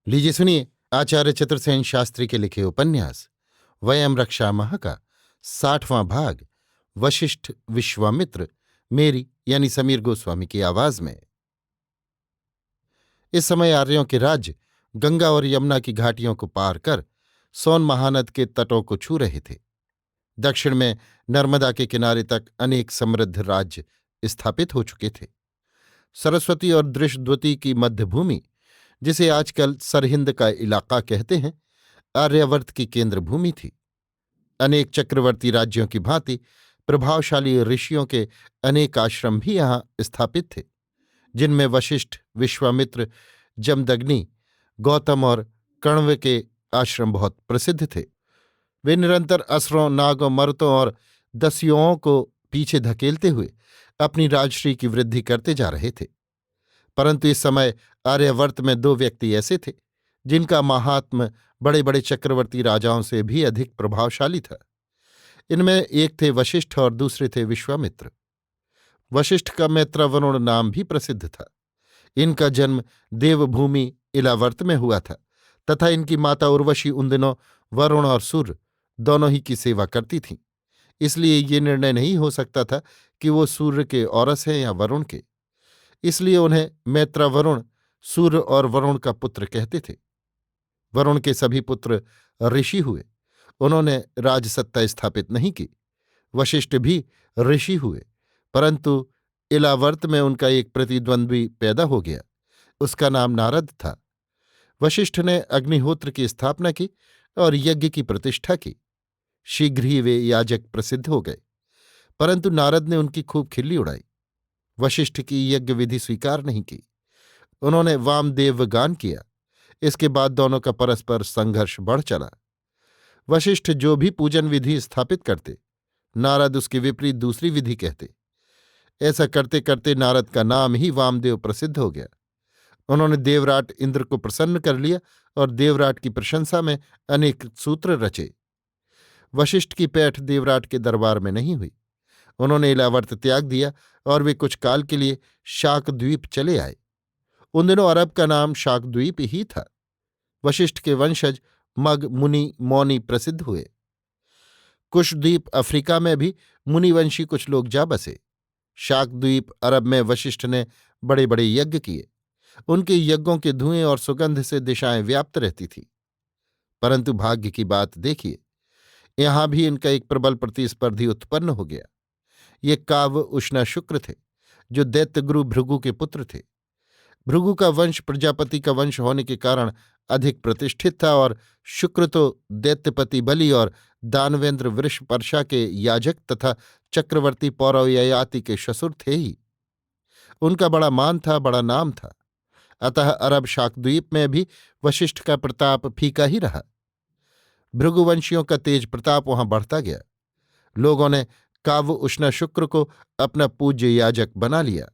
लीजिए सुनिए आचार्य चतुर्सेन शास्त्री के लिखे उपन्यास वयम रक्षामः का 60वां भाग वशिष्ठ विश्वामित्र मेरी यानी समीर गोस्वामी की आवाज में। इस समय आर्यों के राज्य गंगा और यमुना की घाटियों को पार कर सोन महानद के तटों को छू रहे थे। दक्षिण में नर्मदा के किनारे तक अनेक समृद्ध राज्य स्थापित हो चुके थे। सरस्वती और दृशद्वती की मध्यभूमि, जिसे आजकल सरहिंद का इलाका कहते हैं, आर्यावर्त की केंद्र भूमि थी। अनेक चक्रवर्ती राज्यों की भांति प्रभावशाली ऋषियों के अनेक आश्रम भी यहाँ स्थापित थे, जिनमें वशिष्ठ, विश्वामित्र, जमदग्नि, गौतम और कण्व के आश्रम बहुत प्रसिद्ध थे। वे निरंतर असुरों, नागों, मरुतों और दस्युओं को पीछे धकेलते हुए अपनी राजश्री की वृद्धि करते जा रहे थे। परंतु इस समय आर्यावर्त में दो व्यक्ति ऐसे थे जिनका माहात्म्य बड़े बड़े चक्रवर्ती राजाओं से भी अधिक प्रभावशाली था। इनमें एक थे वशिष्ठ और दूसरे थे विश्वामित्र। वशिष्ठ का मैत्रावरुण नाम भी प्रसिद्ध था। इनका जन्म देवभूमि इलावर्त में हुआ था तथा इनकी माता उर्वशी उन दिनों वरुण और सूर्य दोनों ही की सेवा करती थीं। इसलिए ये निर्णय नहीं हो सकता था कि वो सूर्य के औरस हैं या वरुण के। इसलिए उन्हें मैत्रावरुण, सूर्य और वरुण का पुत्र कहते थे। वरुण के सभी पुत्र ऋषि हुए। उन्होंने राजसत्ता स्थापित नहीं की। वशिष्ठ भी ऋषि हुए, परंतु इलावर्त में उनका एक प्रतिद्वंद्वी पैदा हो गया। उसका नाम नारद था। वशिष्ठ ने अग्निहोत्र की स्थापना की और यज्ञ की प्रतिष्ठा की। शीघ्र ही वे याजक प्रसिद्ध हो गए, परंतु नारद ने उनकी खूब खिल्ली उड़ाई। वशिष्ठ की यज्ञ विधि स्वीकार नहीं की। उन्होंने वामदेव गान किया। इसके बाद दोनों का परस्पर संघर्ष बढ़ चला। वशिष्ठ जो भी पूजन विधि स्थापित करते, नारद उसके विपरीत दूसरी विधि कहते। ऐसा करते करते नारद का नाम ही वामदेव प्रसिद्ध हो गया। उन्होंने देवराट इंद्र को प्रसन्न कर लिया और देवराट की प्रशंसा में अनेक सूत्र रचे। वशिष्ठ की पैठ देवराट के दरबार में नहीं हुई। उन्होंने इलावर्त त्याग दिया और वे कुछ काल के लिए शाकद्वीप चले आए। उन दिनों अरब का नाम शाकद्वीप ही था। वशिष्ठ के वंशज मग, मुनि, मौनी प्रसिद्ध हुए। कुशद्वीप अफ्रीका में भी मुनिवंशी कुछ लोग जा बसे। शाकद्वीप अरब में वशिष्ठ ने बड़े बड़े यज्ञ किए। उनके यज्ञों के धुएं और सुगंध से दिशाएं व्याप्त रहती थीं। परंतु भाग्य की बात देखिए, यहां भी इनका एक प्रबल प्रतिस्पर्धी उत्पन्न हो गया। ये काव्य उष्णा शुक्र थे, जो दैत्यगुरु भृगु के पुत्र थे। भृगु का वंश प्रजापति का वंश होने के कारण अधिक प्रतिष्ठित था और शुक्र तो दैत्यपति बलि और दानवेंद्र वृषपर्शा के याजक तथा चक्रवर्ती पौरव ययाति के ससुर थे ही। उनका बड़ा मान था, बड़ा नाम था। अतः अरब शाकद्वीप में भी वशिष्ठ का प्रताप फीका ही रहा। भृगुवंशियों का तेज प्रताप वहां बढ़ता गया। लोगों ने काव्य उष्णा शुक्र को अपना पूज्य याजक बना लिया।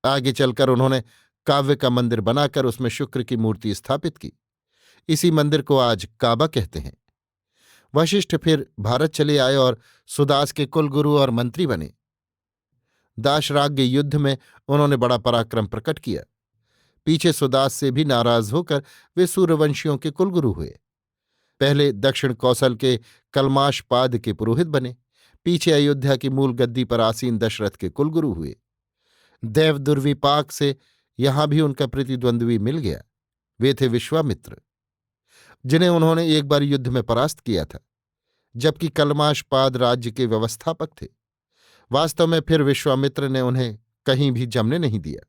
आगे चलकर उन्होंने काव्य का मंदिर बनाकर उसमें शुक्र की मूर्ति स्थापित की। इसी मंदिर को आज काबा कहते हैं। वशिष्ठ फिर भारत चले आए और सुदास के कुलगुरु और मंत्री बने। दाशराग्य युद्ध में उन्होंने बड़ा पराक्रम प्रकट किया। पीछे सुदास से भी नाराज होकर वे सूर्यवंशियों के कुलगुरु हुए। पहले दक्षिण कौशल के कलमाशपाद के पुरोहित बने। पीछे अयोध्या की मूल गद्दी पर आसीन दशरथ के कुलगुरु हुए। देव दुर्विपाक से यहां भी उनका प्रतिद्वंद्वी मिल गया। वे थे विश्वामित्र, जिन्हें उन्होंने एक बार युद्ध में परास्त किया था, जबकि कलमाशपाद राज्य के व्यवस्थापक थे। वास्तव में फिर विश्वामित्र ने उन्हें कहीं भी जमने नहीं दिया।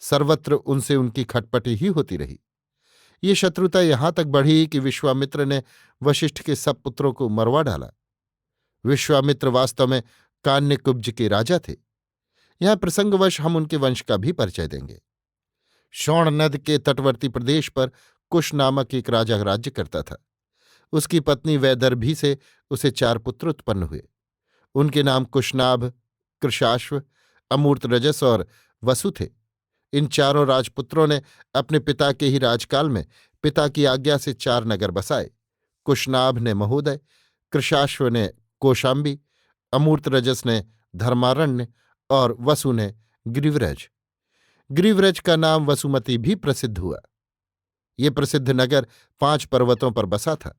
सर्वत्र उनसे उनकी खटपटी ही होती रही। ये शत्रुता यहां तक बढ़ी कि विश्वामित्र ने वशिष्ठ के सब पुत्रों को मरवा डाला। विश्वामित्र वास्तव में कान्यकुब्ज के राजा थे। यहां प्रसंगवश हम उनके वंश का भी परिचय देंगे। शोण नद के तटवर्ती प्रदेश पर कुश नामक एक राजा राज्य करता था। उसकी पत्नी वैदर्भी से उसे 4 पुत्र उत्पन्न हुए। उनके नाम कुशनाभ, कृशाश्व, अमूर्तरजस और वसु थे। इन चारों राजपुत्रों ने अपने पिता के ही राजकाल में पिता की आज्ञा से 4 नगर बसाए। कुशनाभ ने महोदय, कृशाश्व ने कौशाम्बी, अमूर्तरजस ने धर्मारण्य और वसु ने गिरिव्रज। गिरिव्रज का नाम वसुमती भी प्रसिद्ध हुआ। ये प्रसिद्ध नगर 5 पर्वतों पर बसा था।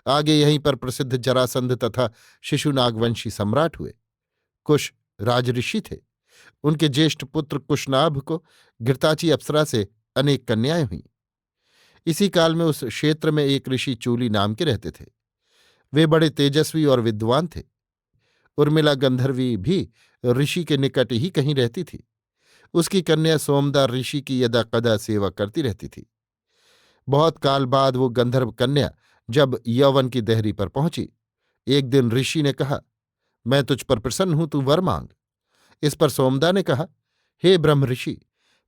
आगे यहीं पर प्रसिद्ध जरासंध तथा शिशुनागवंशी सम्राट हुए। कुश राजऋषि थे। उनके ज्येष्ठ पुत्र कुशनाभ को घृताची अप्सरा से अनेक कन्याएं हुईं। इसी काल में उस क्षेत्र में एक ऋषि चूली नाम के रहते थे। वे बड़े तेजस्वी और विद्वान थे। उर्मिला गंधर्वी भी ऋषि के निकट ही कहीं रहती थी। उसकी कन्या सोमदार ऋषि की यदा कदा सेवा करती रहती थी। बहुत काल बाद वो गंधर्व कन्या जब यौवन की देहरी पर पहुंची, एक दिन ऋषि ने कहा, मैं तुझ पर प्रसन्न हूं, तू वर मांग। इस पर सोमदा ने कहा, हे ब्रह्म ऋषि,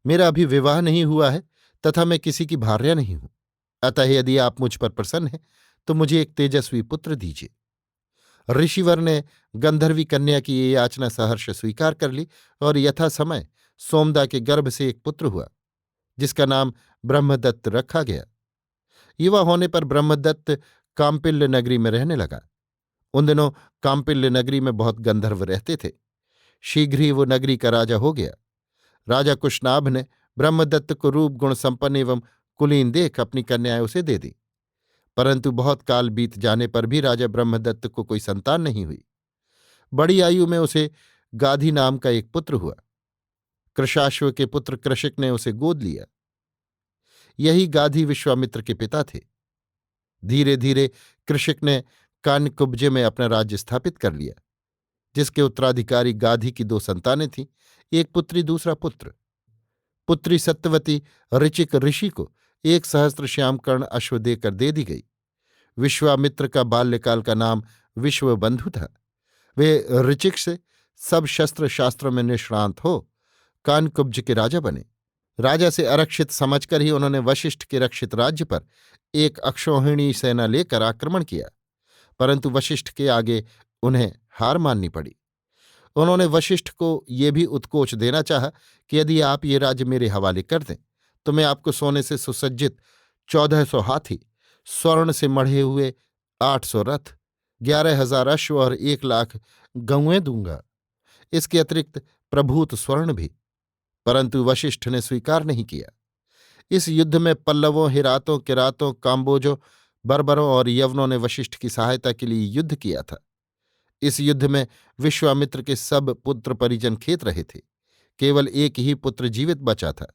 मेरा अभी विवाह नहीं हुआ है तथा मैं किसी की भार्या नहीं हूं। अतः यदि आप मुझ पर प्रसन्न हैं तो मुझे एक तेजस्वी पुत्र दीजिए। ऋषिवर ने गंधर्वी कन्या की ये याचना सहर्ष स्वीकार कर ली और यथा समय सोमदा के गर्भ से एक पुत्र हुआ, जिसका नाम ब्रह्मदत्त रखा गया। युवा होने पर ब्रह्मदत्त काम्पिल्य नगरी में रहने लगा। उन दिनों काम्पिल्य नगरी में बहुत गंधर्व रहते थे। शीघ्र ही वो नगरी का राजा हो गया। राजा कुशनाभ ने ब्रह्मदत्त को रूप गुण संपन्न एवं कुलीन देख अपनी कन्याएं उसे दे दी। परंतु बहुत काल बीत जाने पर भी राजा ब्रह्मदत्त को कोई संतान नहीं हुई। बड़ी आयु में उसे गाधी नाम का एक पुत्र हुआ। कृशाश्व के पुत्र कृशिक ने उसे गोद लिया। यही गाधी विश्वामित्र के पिता थे। धीरे धीरे कृशिक ने कान्यकुब्जे में अपना राज्य स्थापित कर लिया, जिसके उत्तराधिकारी गाधी की 2 संतानें थीं, एक पुत्री दूसरा पुत्र। पुत्री सत्यवती ऋचिक ऋषि को 1,000 श्यामकर्ण अश्व देकर दे दी गई। विश्वामित्र का बाल्यकाल का नाम विश्वबंधु था। वे ऋचिक से सब शस्त्र शास्त्रों में निष्णांत हो कानकुब्ज के राजा बने। राजा से आरक्षित समझकर ही उन्होंने वशिष्ठ के रक्षित राज्य पर एक अक्षौहिणी सेना लेकर आक्रमण किया, परंतु वशिष्ठ के आगे उन्हें हार माननी पड़ी। उन्होंने वशिष्ठ को ये भी उत्कोच देना चाहा कि यदि आप ये राज्य मेरे हवाले कर दें तो मैं आपको सोने से सुसज्जित 1400 हाथी, स्वर्ण से मढ़े हुए 800 रथ, 11,000 अश्व और 1,00,000 गौएं दूंगा। इसके अतिरिक्त प्रभूत स्वर्ण भी। परंतु वशिष्ठ ने स्वीकार नहीं किया। इस युद्ध में पल्लवों, हिरातों, किरातों, काम्बोजों, बर्बरों और यवनों ने वशिष्ठ की सहायता के लिए युद्ध किया था। इस युद्ध में विश्वामित्र के सब पुत्र परिजन खेत रहे थे। केवल एक ही पुत्र जीवित बचा था।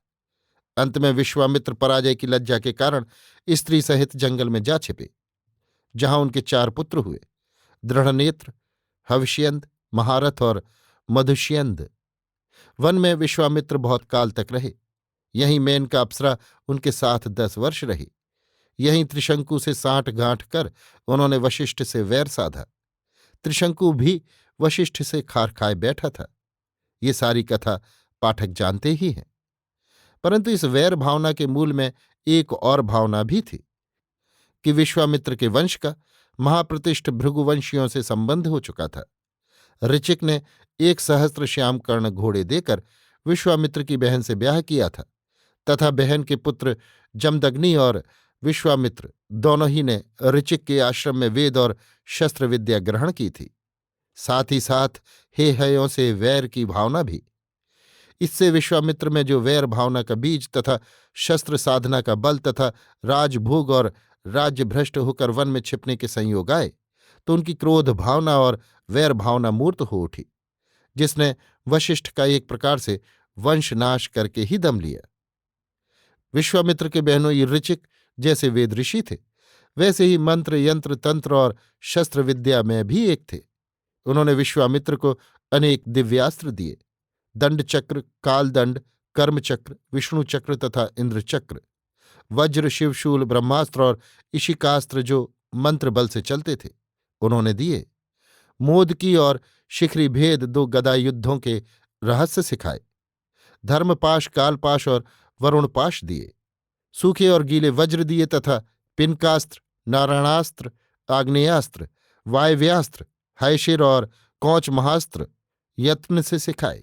अंत में विश्वामित्र पराजय की लज्जा के कारण स्त्री सहित जंगल में जा छिपे, जहां उनके 4 पुत्र हुए, दृढ़नेत्र, हविष्यंद, महारथ और मधुष्यंद। वन में विश्वामित्र बहुत काल तक रहे। यहीं मेनका अप्सरा उनके साथ 10 वर्ष रही। यहीं त्रिशंकु से साँठ गांठ कर उन्होंने वशिष्ठ से वैर साधा। त्रिशंकु भी वशिष्ठ से खार खाए बैठा था। ये सारी कथा पाठक जानते ही हैं। परंतु इस वैर भावना के मूल में एक और भावना भी थी कि विश्वामित्र के वंश का महाप्रतिष्ठ भृगुवंशियों से संबंध हो चुका था। ऋचिक ने 1,000 श्यामकर्ण घोड़े देकर विश्वामित्र की बहन से ब्याह किया था तथा बहन के पुत्र जमदग्नि और विश्वामित्र दोनों ही ने ऋचिक के आश्रम में वेद और शस्त्र विद्या ग्रहण की थी। साथ ही साथ हेहयों से वैर की भावना भी। इससे विश्वामित्र में जो वैर भावना का बीज तथा शस्त्र साधना का बल तथा राजभोग और राज्य भ्रष्ट होकर वन में छिपने के संयोग आए, तो उनकी क्रोध भावना और वैर भावना मूर्त हो उठी, जिसने वशिष्ठ का एक प्रकार से वंशनाश करके ही दम लिया। विश्वामित्र के बहनोई ऋचिक जैसे वेद ऋषि थे, वैसे ही मंत्र, यंत्र, तंत्र और शस्त्र विद्या में भी एक थे। उन्होंने विश्वामित्र को अनेक दिव्यास्त्र दिए। दंडचक्र, कालदंड, कर्मचक्र, विष्णुचक्र तथा इंद्रचक्र, वज्र, शिवशूल, ब्रह्मास्त्र और इशिकास्त्र जो मंत्र बल से चलते थे, उन्होंने दिए। मोदकी और शिखरी भेद 2 गदा युद्धों के रहस्य सिखाए। धर्मपाश, कालपाश और वरुणपाश दिए। सूखे और गीले वज्र दिए तथा पिनकास्त्र, नारायणास्त्र, आग्नेयास्त्र, वायव्यास्त्र, हैशिर और कौच महास्त्र यत्न से सिखाए।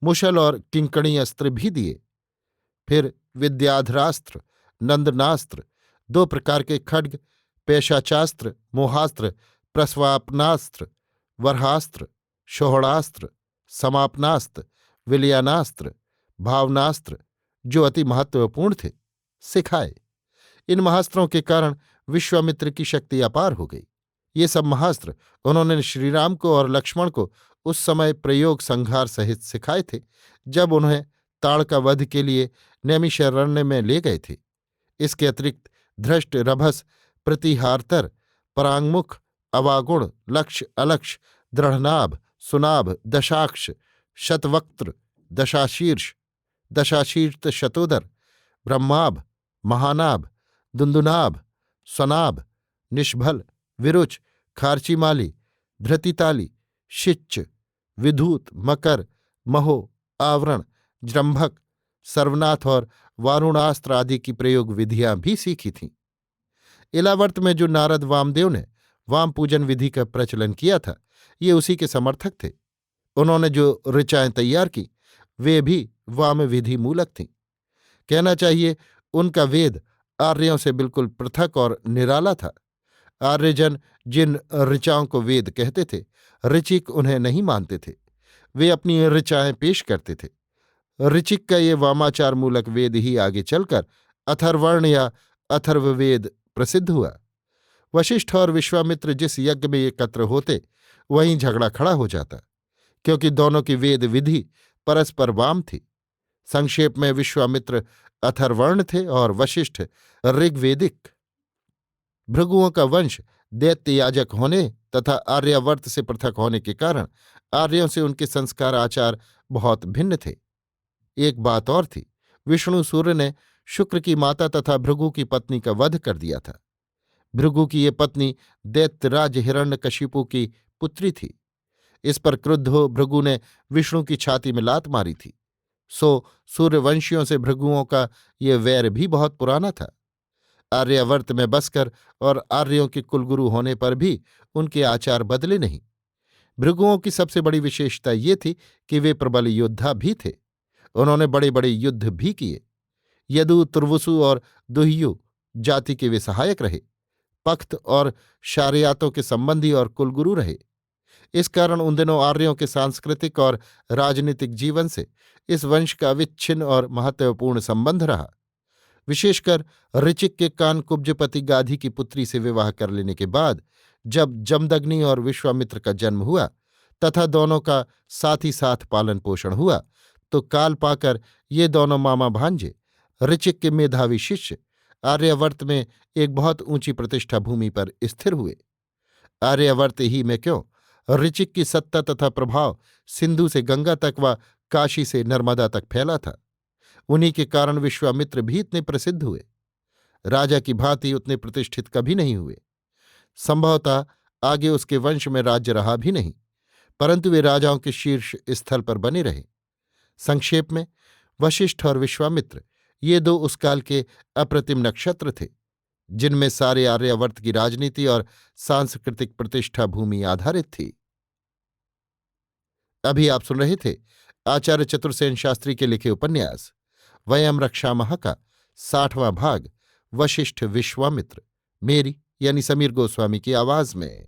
मुशल और किंकणी अस्त्र भी दिए। फिर विद्याधरास्त्र, नंदनास्त्र, 2 प्रकार के खड्ग, पेशाचास्त्र, मोहास्त्र, प्रस्वापनास्त्र, वरहास्त्र, शोहणास्त्र, समापनास्त्र, विलयानास्त्र, भावनास्त्र, जो अति महत्वपूर्ण थे, सिखाए। इन महास्त्रों के कारण विश्वामित्र की शक्ति अपार हो गई। ये सब महास्त्र उन्होंने श्रीराम को और लक्ष्मण को उस समय प्रयोग संहार सहित सिखाए थे जब उन्हें ताड़का वध के लिए नैमिषारण्य में ले गए थे। इसके अतिरिक्त धृष्ट, रभस, प्रतिहारतर, परांगमुख, अवागुण, लक्ष्य, अलक्ष, दृढ़नाभ, सुनाभ, दशाक्ष, शतवक्त्र, दशाशीर्ष, दशाशीर्ष शतोदर, ब्रह्माभ, महानाभ, दुंदुनाभ, स्वनाभ, निष्भल, विरुच, खार्चीमाली, धृतिताली, शिच्च, विधूत, मकर, महो, आवरण, जृंभक, सर्वनाथ और वारुणास्त्र आदि की प्रयोग विधियां भी सीखी थीं। इलावर्त में जो नारद वामदेव ने वाम पूजन विधि का प्रचलन किया था, ये उसी के समर्थक थे। उन्होंने जो ऋचाएं तैयार की वे भी वाम विधि मूलक थीं। कहना चाहिए उनका वेद आर्यों से बिल्कुल पृथक और निराला था। आर्यजन जिन ऋचाओं को वेद कहते थे, ऋचिक उन्हें नहीं मानते थे। वे अपनी ऋचाएं पेश करते थे। ऋचिक का ये वामाचार मूलक वेद ही आगे चलकर अथर्वर्ण या अथर्ववेद प्रसिद्ध हुआ। वशिष्ठ और विश्वामित्र जिस यज्ञ में एकत्र होते वहीं झगड़ा खड़ा हो जाता, क्योंकि दोनों की वेद विधि परस्पर वाम थी। संक्षेप में विश्वामित्र अथर्वर्ण थे और वशिष्ठ ऋग्वेदिक। भृगुओं का वंश दैत्य याजक होने तथा आर्यावर्त से पृथक होने के कारण आर्यों से उनके संस्कार आचार बहुत भिन्न थे। एक बात और थी, विष्णु सूर्य ने शुक्र की माता तथा भृगु की पत्नी का वध कर दिया था। भृगु की ये पत्नी दैत्यराज हिरण्यकशिपु की पुत्री थी। इस पर क्रुद्ध हो भृगु ने विष्णु की छाती में लात मारी थी। सो सूर्यवंशियों से भृगुओं का ये वैर भी बहुत पुराना था। आर्यावर्त में बसकर और आर्यों के कुलगुरु होने पर भी उनके आचार बदले नहीं। भृगुओं की सबसे बड़ी विशेषता ये थी कि वे प्रबल योद्धा भी थे। उन्होंने बड़े बड़े युद्ध भी किए। यदु, तुर्वसु और दुह्यु जाति के वे सहायक रहे। पख्त और शार्यातों के संबंधी और कुलगुरु रहे। इस कारण उन दिनों आर्यों के सांस्कृतिक और राजनीतिक जीवन से इस वंश का अविच्छिन्न और महत्वपूर्ण संबंध रहा। विशेषकर ऋचिक के कान कुब्जपति गाधी की पुत्री से विवाह कर लेने के बाद जब जमदग्नि और विश्वामित्र का जन्म हुआ तथा दोनों का साथ ही साथ पालन पोषण हुआ, तो काल पाकर ये दोनों मामा भांजे ऋचिक के मेधावी शिष्य आर्यावर्त में एक बहुत ऊंची प्रतिष्ठा भूमि पर स्थिर हुए। आर्यावर्त ही में क्यों, ऋचिक की सत्ता तथा प्रभाव सिंधु से गंगा तक व काशी से नर्मदा तक फैला था। उन्हीं के कारण विश्वामित्र भी इतने प्रसिद्ध हुए। राजा की भांति उतने प्रतिष्ठित कभी नहीं हुए। संभवतः आगे उसके वंश में राज्य रहा भी नहीं, परंतु वे राजाओं के शीर्ष स्थल पर बने रहे। संक्षेप में वशिष्ठ और विश्वामित्र ये दो उस काल के अप्रतिम नक्षत्र थे जिनमें सारे आर्यावर्त की राजनीति और सांस्कृतिक प्रतिष्ठा भूमि आधारित थी। अभी आप सुन रहे थे आचार्य चतुर्सेन शास्त्री के लिखे उपन्यास वयम रक्षामः का 60वां भाग वशिष्ठ विश्वामित्र, मेरी यानी समीर गोस्वामी की आवाज में।